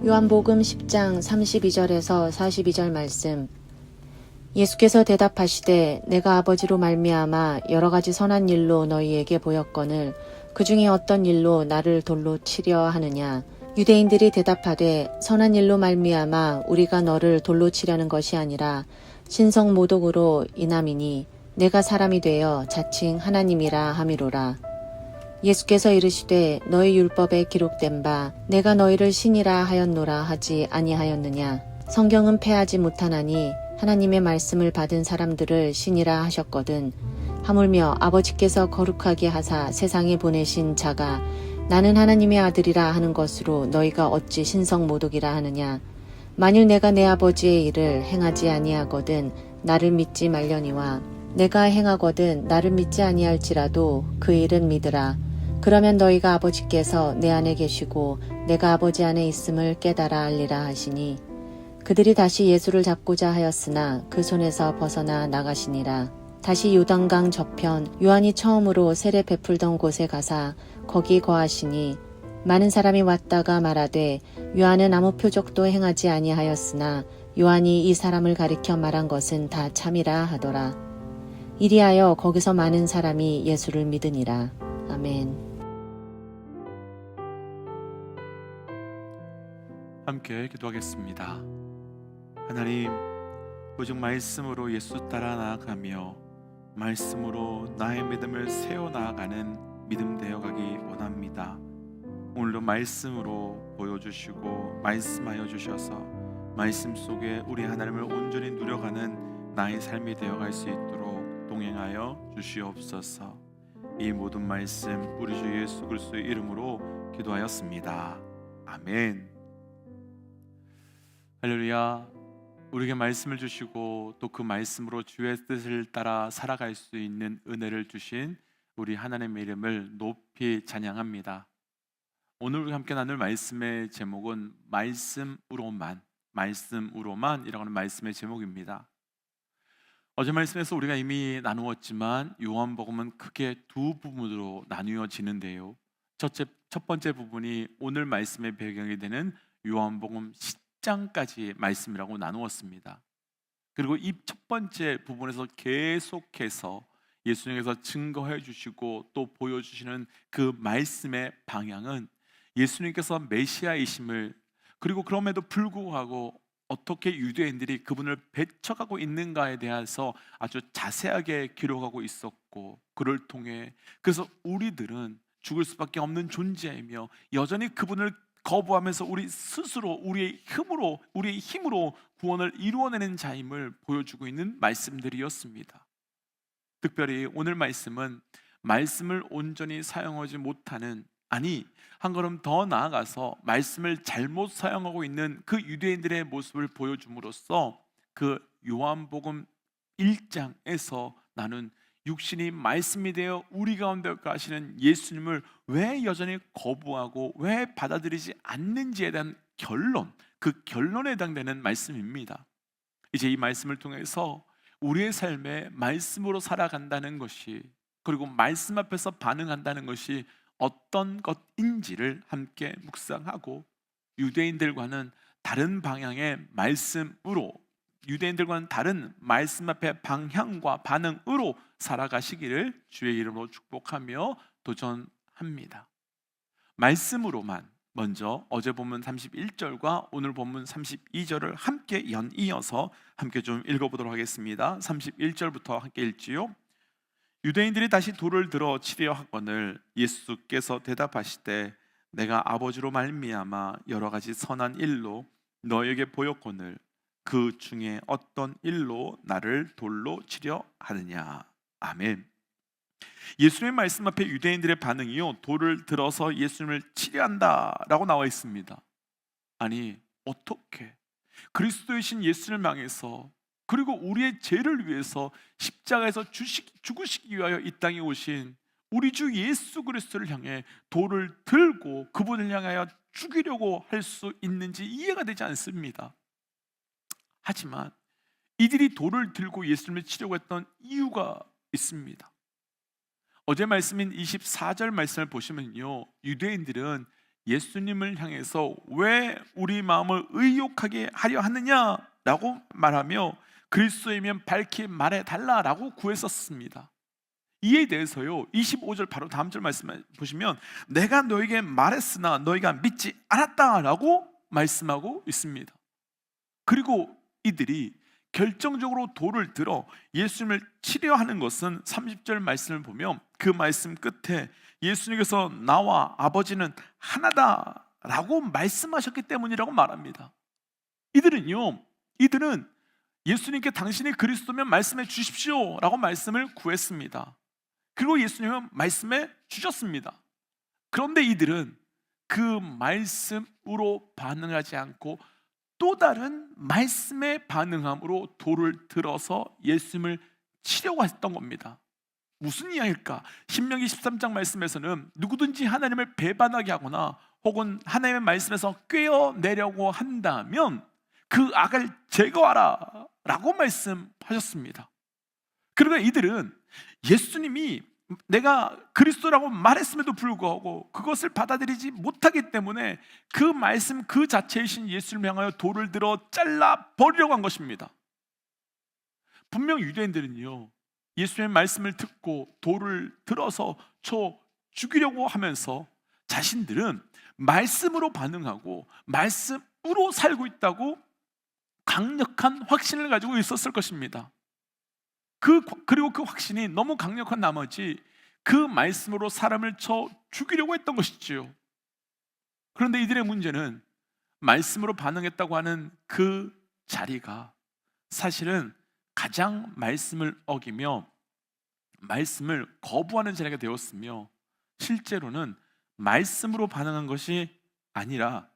요한복음 10장 32절에서 42절 말씀. 예수께서 대답하시되 내가 아버지로 말미암아 여러 가지 선한 일로 너희에게 보였거늘 그 중에 어떤 일로 나를 돌로 치려 하느냐. 유대인들이 대답하되 선한 일로 말미암아 우리가 너를 돌로 치려는 것이 아니라 신성 모독으로 인함이니 내가 사람이 되어 자칭 하나님이라 함이로라. 예수께서 이르시되 너희 율법에 기록된 바 내가 너희를 신이라 하였노라 하지 아니하였느냐. 성경은 패하지 못하나니 하나님의 말씀을 받은 사람들을 신이라 하셨거든. 하물며 아버지께서 거룩하게 하사 세상에 보내신 자가 나는 하나님의 아들이라 하는 것으로 너희가 어찌 신성 모독이라 하느냐. 만일 내가 내 아버지의 일을 행하지 아니하거든 나를 믿지 말려니와 내가 행하거든 나를 믿지 아니할지라도 그 일은 믿으라. 그러면 너희가 아버지께서 내 안에 계시고 내가 아버지 안에 있음을 깨달아 알리라 하시니 그들이 다시 예수를 잡고자 하였으나 그 손에서 벗어나 나가시니라. 다시 요단강 저편 요한이 처음으로 세례 베풀던 곳에 가사 거기 거하시니 많은 사람이 왔다가 말하되 요한은 아무 표적도 행하지 아니하였으나 요한이 이 사람을 가리켜 말한 것은 다 참이라 하더라. 이리하여 거기서 많은 사람이 예수를 믿으니라. 아멘. 함께 기도하겠습니다. 하나님, 오직 말씀으로 예수 따라 나아가며 말씀으로 나의 믿음을 세워나가는 믿음 되어가기 원합니다. 오늘도 말씀으로 보여주시고 말씀하여 주셔서 말씀 속에 우리 하나님을 온전히 누려가는 나의 삶이 되어갈 수 있도록 동행하여 주시옵소서. 이 모든 말씀 우리 주 예수 그리스도의 이름으로 기도하였습니다. 아멘. 할렐루야. 우리에게 말씀을 주시고 또 그 말씀으로 주의 뜻을 따라 살아갈 수 있는 은혜를 주신 우리 하나님의 이름을 높이 찬양합니다. 오늘 우리 함께 나눌 말씀의 제목은 말씀으로만이라고 하는 말씀의 제목입니다. 어제 말씀에서 우리가 이미 나누었지만 요한복음은 크게 두 부분으로 나뉘어지는데요. 첫 번째 부분이 오늘 말씀의 배경이 되는 요한복음 10장까지의 말씀이라고 나누었습니다. 그리고 이 첫 번째 부분에서 계속해서 예수님께서 증거해 주시고 또 보여주시는 그 말씀의 방향은 예수님께서 메시아이심을, 그리고 그럼에도 불구하고 어떻게 유대인들이 그분을 배척하고 있는가에 대해서 아주 자세하게 기록하고 있었고, 그를 통해 그래서 우리들은 죽을 수밖에 없는 존재이며 여전히 그분을 거부하면서 우리 스스로 우리의 힘으로 구원을 이루어내는 자임을 보여주고 있는 말씀들이었습니다. 특별히 오늘 말씀은 말씀을 온전히 사용하지 못하는, 아니 한 걸음 더 나아가서 말씀을 잘못 사용하고 있는 그 유대인들의 모습을 보여줌으로써 그 요한복음 1장에서 나는 육신이 말씀이 되어 우리 가운데 가시는 예수님을 왜 여전히 거부하고 왜 받아들이지 않는지에 대한 결론, 그 결론에 해당되는 말씀입니다. 이제 이 말씀을 통해서 우리의 삶에 말씀으로 살아간다는 것이, 그리고 말씀 앞에서 반응한다는 것이 어떤 것인지를 함께 묵상하고, 유대인들과는 다른 방향의 말씀으로, 유대인들과는 다른 말씀 앞에 방향과 반응으로 살아가시기를 주의 이름으로 축복하며 도전합니다. 말씀으로만, 먼저 어제 본문 31절과 오늘 본문 32절을 함께 연이어서 함께 좀 읽어보도록 하겠습니다. 31절부터 함께 읽지요. 유대인들이 다시 돌을 들어 치려 하거늘 예수께서 대답하시되 내가 아버지로 말미암아 여러 가지 선한 일로 너에게 보였거늘 그 중에 어떤 일로 나를 돌로 치려 하느냐. 아멘. 예수님의 말씀 앞에 유대인들의 반응이요, 돌을 들어서 예수님을 치려 한다라고 나와 있습니다. 아니 어떻게 그리스도이신 예수를 향해서, 그리고 우리의 죄를 위해서 십자가에서 죽으시기 위하여 이 땅에 오신 우리 주 예수 그리스도를 향해 돌을 들고 그분을 향하여 죽이려고 할 수 있는지 이해가 되지 않습니다. 하지만 이들이 돌을 들고 예수님을 치려고 했던 이유가 있습니다. 어제 말씀인 24절 말씀을 보시면요, 유대인들은 예수님을 향해서 왜 우리 마음을 의욕하게 하려 하느냐라고 말하며 그리스도이면 밝히 말해달라라고 구했었습니다. 이에 대해서요 25절 바로 다음 절 말씀 보시면 내가 너에게 말했으나 너희가 믿지 않았다라고 말씀하고 있습니다. 그리고 이들이 결정적으로 돌을 들어 예수님을 치려하는 것은 30절 말씀을 보면 그 말씀 끝에 예수님께서 나와 아버지는 하나다라고 말씀하셨기 때문이라고 말합니다. 이들은 예수님께 당신이 그리스도면 말씀해 주십시오 라고 말씀을 구했습니다. 그리고 예수님은 말씀해 주셨습니다. 그런데 이들은 그 말씀으로 반응하지 않고 또 다른 말씀에 반응함으로 돌을 들어서 예수님을 치려고 했던 겁니다. 무슨 이야기일까? 신명기 13장 말씀에서는 누구든지 하나님을 배반하게 하거나 혹은 하나님의 말씀에서 꿰어내려고 한다면 그 악을 제거하라 라고 말씀하셨습니다. 그러니까 이들은 예수님이 내가 그리스도라고 말했음에도 불구하고 그것을 받아들이지 못하기 때문에 그 말씀 그 자체이신 예수를 향하여 돌을 들어 잘라 버리려고 한 것입니다. 분명 유대인들은요 예수님의 말씀을 듣고 돌을 들어서 쳐 죽이려고 하면서 자신들은 말씀으로 반응하고 말씀으로 살고 있다고 강력한 확신을 가지고 있었을 것입니다. 그리고 그 확신이 너무 강력한 나머지 그 말씀으로 사람을 쳐 죽이려고 했던 것이지요. 그런데 이들의 문제는 말씀으로 반응했다고 하는 그 자리가 사실은 가장 말씀을 어기며 말씀을 거부하는 자리가 되었으며 실제로는 말씀으로 반응한 것이 아니라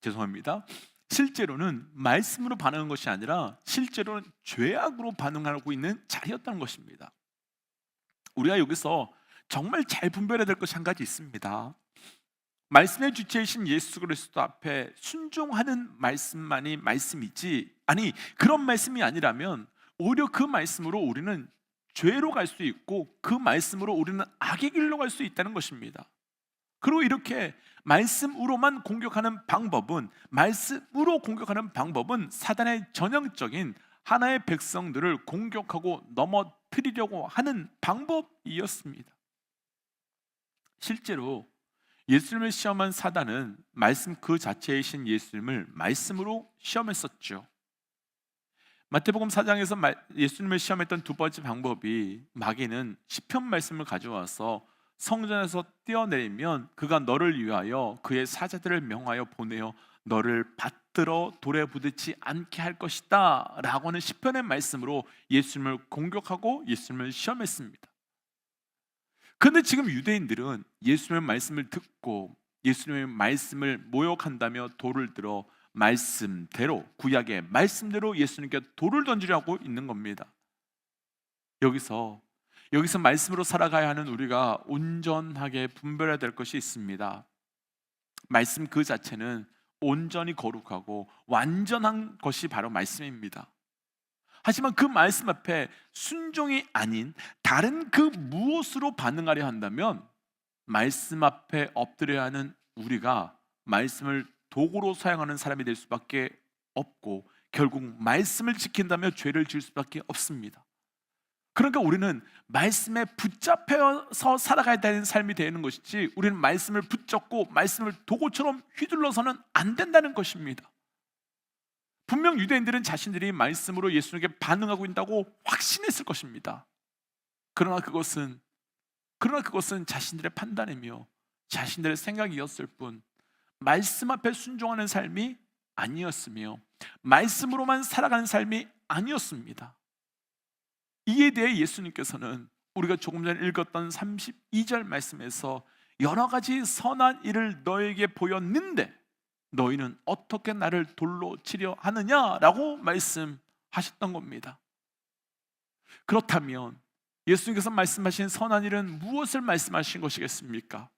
죄송합니다. 실제로는 말씀으로 반응한 것이 아니라 실제로는 죄악으로 반응하고 있는 자리였다는 것입니다. 우리가 여기서 정말 잘 분별해야 될 것이 한 가지 있습니다. 말씀의 주체이신 예수 그리스도 앞에 순종하는 말씀만이 말씀이지 그런 말씀이 아니라면 오히려 그 말씀으로 우리는 죄로 갈 수 있고 그 말씀으로 우리는 악의 길로 갈 수 있다는 것입니다. 그리고 이렇게 말씀으로만 공격하는 방법은 사단의 전형적인 하나의 백성들을 공격하고 넘어뜨리려고 하는 방법이었습니다. 실제로 예수님을 시험한 사단은 말씀 그 자체이신 예수님을 말씀으로 시험했었죠. 마태복음 4장에서 예수님을 시험했던 두 번째 방법이 마귀는 시편 말씀을 가져와서 성전에서 뛰어내리면 그가 너를 위하여 그의 사자들을 명하여 보내어 너를 받들어 돌에 부딪히지 않게 할 것이다 라고 하는 시편의 말씀으로 예수님을 공격하고 예수님을 시험했습니다. 그런데 지금 유대인들은 예수님의 말씀을 듣고 예수님의 말씀을 모욕한다며 돌을 들어 말씀대로 구약의 말씀대로 예수님께 돌을 던지려고 있는 겁니다. 여기서 말씀으로 살아가야 하는 우리가 온전하게 분별해야 될 것이 있습니다. 말씀 그 자체는 온전히 거룩하고 완전한 것이 바로 말씀입니다. 하지만 그 말씀 앞에 순종이 아닌 다른 그 무엇으로 반응하려 한다면 말씀 앞에 엎드려야 하는 우리가 말씀을 도구로 사용하는 사람이 될 수밖에 없고 결국 말씀을 지킨다며 죄를 지을 수밖에 없습니다. 그러니까 우리는 말씀에 붙잡혀서 살아가야 되는 삶이 되는 것이지 우리는 말씀을 붙잡고 말씀을 도구처럼 휘둘러서는 안 된다는 것입니다. 분명 유대인들은 자신들이 말씀으로 예수님께 반응하고 있다고 확신했을 것입니다. 그러나 그것은 자신들의 판단이며 자신들의 생각이었을 뿐 말씀 앞에 순종하는 삶이 아니었으며 말씀으로만 살아가는 삶이 아니었습니다. 이에 대해 예수님께서는 우리가 조금 전에 읽었던 32절 말씀에서 여러 가지 선한 일을 너에게 보였는데 너희는 어떻게 나를 돌로 치려 하느냐라고 말씀하셨던 겁니다. 그렇다면 예수님께서 말씀하신 선한 일은 무엇을 말씀하신 것이겠습니까?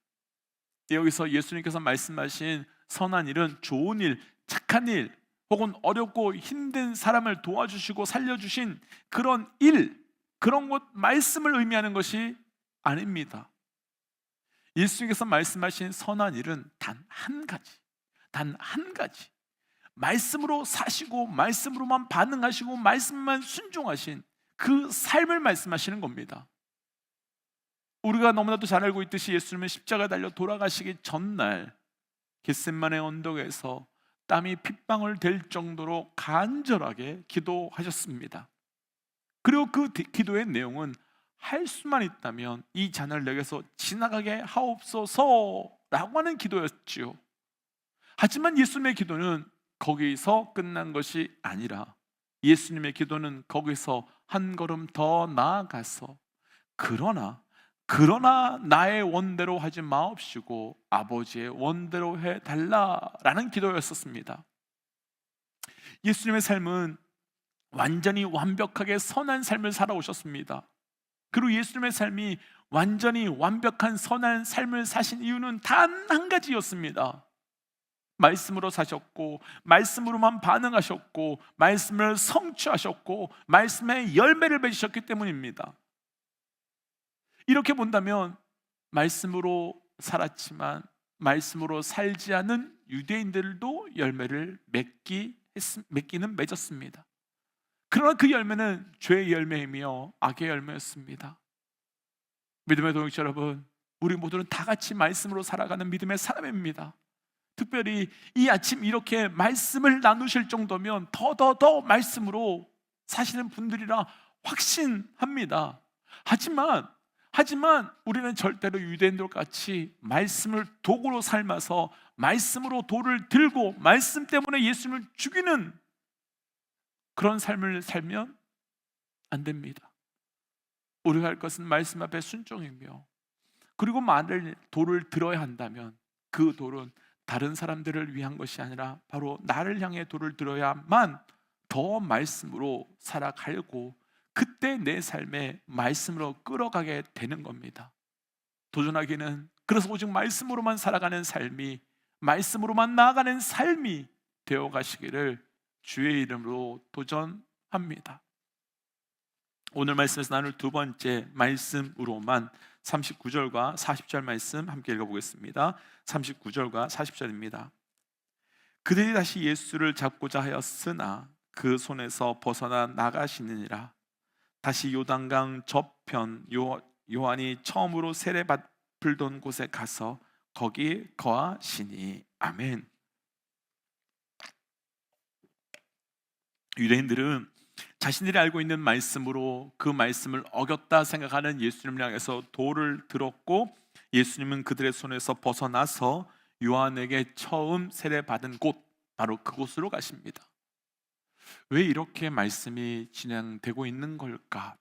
여기서 예수님께서 말씀하신 선한 일은 좋은 일, 착한 일, 혹은 어렵고 힘든 사람을 도와주시고 살려주신 그런 일, 그런 것 말씀을 의미하는 것이 아닙니다. 예수님께서 말씀하신 선한 일은 단 한 가지, 단 한 가지. 말씀으로 사시고 말씀으로만 반응하시고 말씀만 순종하신 그 삶을 말씀하시는 겁니다. 우리가 너무나도 잘 알고 있듯이 예수님은 십자가에 달려 돌아가시기 전날 겟셋마네 언덕에서 땀이 핏방울 될 정도로 간절하게 기도하셨습니다. 그리고 그 기도의 내용은 할 수만 있다면 이 잔을 내게서 지나가게 하옵소서라고 하는 기도였지요. 하지만 예수님의 기도는 거기서 끝난 것이 아니라 예수님의 기도는 거기서 한 걸음 더 나아가서 그러나 나의 원대로 하지 마옵시고 아버지의 원대로 해달라라는 기도였었습니다. 예수님의 삶은 완전히 완벽하게 선한 삶을 살아오셨습니다. 그리고 예수님의 삶이 완전히 완벽한 선한 삶을 사신 이유는 단 한 가지였습니다. 말씀으로 사셨고 말씀으로만 반응하셨고 말씀을 성취하셨고 말씀의 열매를 맺으셨기 때문입니다. 이렇게 본다면 말씀으로 살았지만 말씀으로 살지 않은 유대인들도 열매를 맺기는 맺었습니다. 그러나 그 열매는 죄의 열매이며 악의 열매였습니다. 믿음의 동역자 여러분, 우리 모두는 다 같이 말씀으로 살아가는 믿음의 사람입니다. 특별히 이 아침 이렇게 말씀을 나누실 정도면 더 말씀으로 사시는 분들이라 확신합니다. 하지만 우리는 절대로 유대인들 같이 말씀을 도구로 삶아서 말씀으로 돌을 들고 말씀 때문에 예수님을 죽이는 그런 삶을 살면 안 됩니다. 우리가 할 것은 말씀 앞에 순종이며, 그리고 돌을 들어야 한다면 그 돌은 다른 사람들을 위한 것이 아니라 바로 나를 향해 돌을 들어야만 더 말씀으로 살아가고 그때 내 삶에 말씀으로 끌어가게 되는 겁니다. 도전하기는 그래서 오직 말씀으로만 살아가는 삶이, 말씀으로만 나아가는 삶이 되어가시기를 주의 이름으로 도전합니다. 오늘 말씀에서 나눌 두 번째 말씀으로만 39절과 40절 말씀 함께 읽어보겠습니다. 39절과 40절입니다. 그들이 다시 예수를 잡고자 하였으나 그 손에서 벗어나 나가시느니라. 다시 요단강 저편 요한이 처음으로 세례받던 곳에 가서 거기 거하시니. 아멘. 유대인들은 자신들이 알고 있는 말씀으로 그 말씀을 어겼다 생각하는 예수님을 향해서 돌을 들었고, 예수님은 그들의 손에서 벗어나서 요한에게 처음 세례받은 곳, 바로 그곳으로 가십니다. 왜 이렇게 말씀이 진행되고 있는 걸까?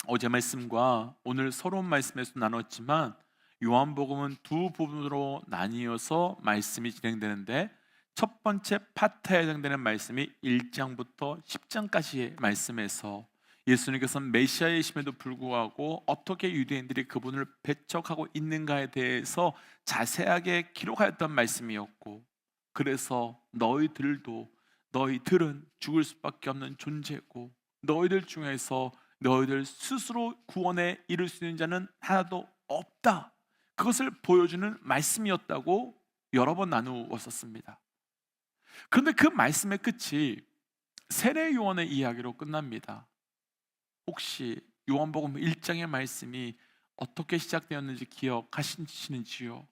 어제 말씀과 오늘 서론 말씀에서 나눴지만 요한복음은 두 부분으로 나뉘어서 말씀이 진행되는데, 첫 번째 파트에 해당되는 말씀이 1장부터 10장까지의 말씀에서 예수님께서는 메시아이심에도 불구하고 어떻게 유대인들이 그분을 배척하고 있는가에 대해서 자세하게 기록하였던 말씀이었고, 그래서 너희들은 죽을 수밖에 없는 존재고 너희들 중에서 너희들 스스로 구원에 이를 수 있는 자는 하나도 없다, 그것을 보여주는 말씀이었다고 여러 번 나누었었습니다. 그런데 그 말씀의 끝이 세례 요한의 이야기로 끝납니다. 혹시 요한복음 1장의 말씀이 어떻게 시작되었는지 기억하시는지요?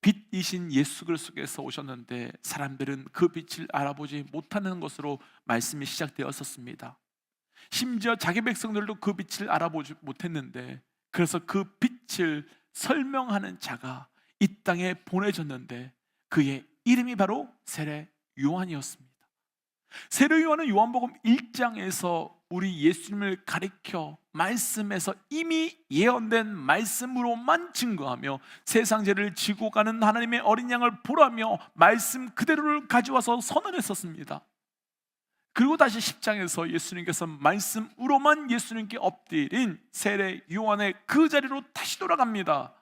빛이신 예수 그리스도께서 오셨는데 사람들은 그 빛을 알아보지 못하는 것으로 말씀이 시작되었었습니다. 심지어 자기 백성들도 그 빛을 알아보지 못했는데, 그래서 그 빛을 설명하는 자가 이 땅에 보내졌는데 그의 이름이 바로 세례 요한이었습니다. 세례 요한은 요한복음 1장에서 우리 예수님을 가리켜 말씀에서 이미 예언된 말씀으로만 증거하며 세상 죄를 지고 가는 하나님의 어린 양을 보라며 말씀 그대로를 가져와서 선언했었습니다. 그리고 다시 10장에서 예수님께서 말씀으로만 예수님께 엎드린 세례 요한의 그 자리로 다시 돌아갑니다.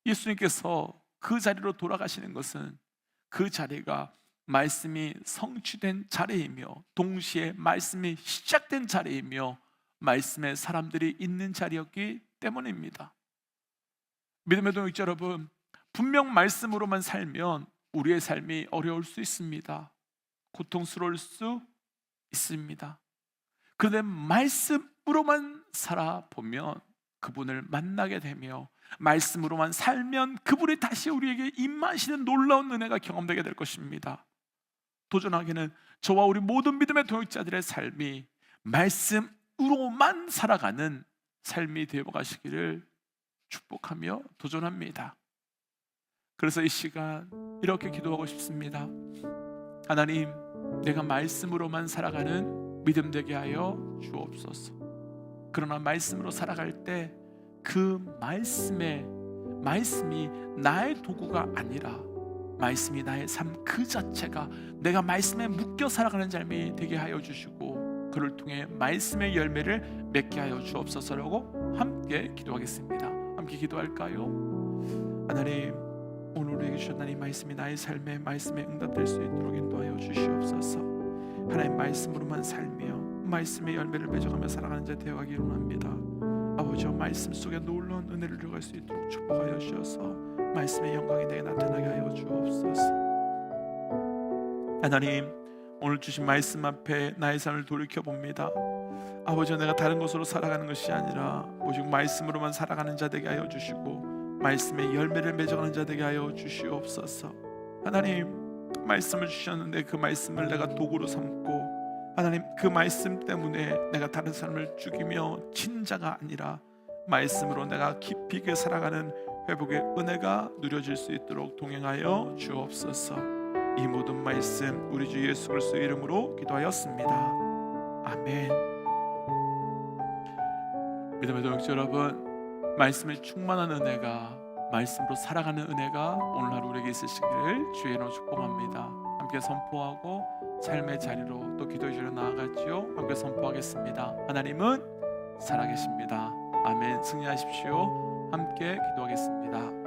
예수님께서 그 자리로 돌아가시는 것은 그 자리가 말씀이 성취된 자리이며 동시에 말씀이 시작된 자리이며 말씀의 사람들이 있는 자리였기 때문입니다. 믿음의 동역자 여러분, 분명 말씀으로만 살면 우리의 삶이 어려울 수 있습니다. 고통스러울 수 있습니다. 그런데 말씀으로만 살아보면 그분을 만나게 되며 말씀으로만 살면 그분이 다시 우리에게 임하시는 놀라운 은혜가 경험되게 될 것입니다. 도전하기는 저와 우리 모든 믿음의 동역자들의 삶이 말씀으로만 살아가는 삶이 되어가시기를 축복하며 도전합니다. 그래서 이 시간 이렇게 기도하고 싶습니다. 하나님, 내가 말씀으로만 살아가는 믿음 되게 하여 주옵소서. 그러나 말씀으로 살아갈 때 그 말씀이 나의 도구가 아니라 말씀이 나의 삶 그 자체가 내가 말씀에 묶여 살아가는 삶이 되게 하여 주시고 그를 통해 말씀의 열매를 맺게 하여 주옵소서라고 함께 기도하겠습니다. 함께 기도할까요? 하나님, 오늘 우리에게 주신 하나님 말씀이 나의 삶에 말씀에 응답될 수 있도록 인도하여 주시옵소서. 하나님 말씀으로만 살며 말씀의 열매를 맺어가며 살아가는 자 되어가기를 원합니다. 아버지와 말씀 속에 놀라운 은혜를 누려갈 수 있도록 축복하여 주셔서 말씀의 영광이 내게 나타나게 하여 주옵소서. 하나님, 오늘 주신 말씀 앞에 나의 삶을 돌이켜봅니다. 아버지, 내가 다른 곳으로 살아가는 것이 아니라 오직 말씀으로만 살아가는 자 되게 하여 주시고 말씀의 열매를 맺어가는 자 되게 하여 주시옵소서. 하나님, 말씀을 주셨는데 그 말씀을 내가 도구로 삼고 하나님, 그 말씀 때문에 내가 다른 사람을 죽이며 친 자가 아니라 말씀으로 내가 깊이 있게 살아가는 회복의 은혜가 누려질 수 있도록 동행하여 주옵소서. 이 모든 말씀 우리 주 예수 그리스도의 이름으로 기도하였습니다. 아멘. 믿음의 동역자 여러분, 말씀에 충만한 은혜가, 말씀으로 살아가는 은혜가 오늘 하루 우리에게 있으시기를 주의 이름으로 축복합니다. 함께 선포하고 삶의 자리로 또 기도의 자리로 나아가지요. 함께 선포하겠습니다. 하나님은 살아계십니다. 아멘. 승리하십시오. 함께 기도하겠습니다.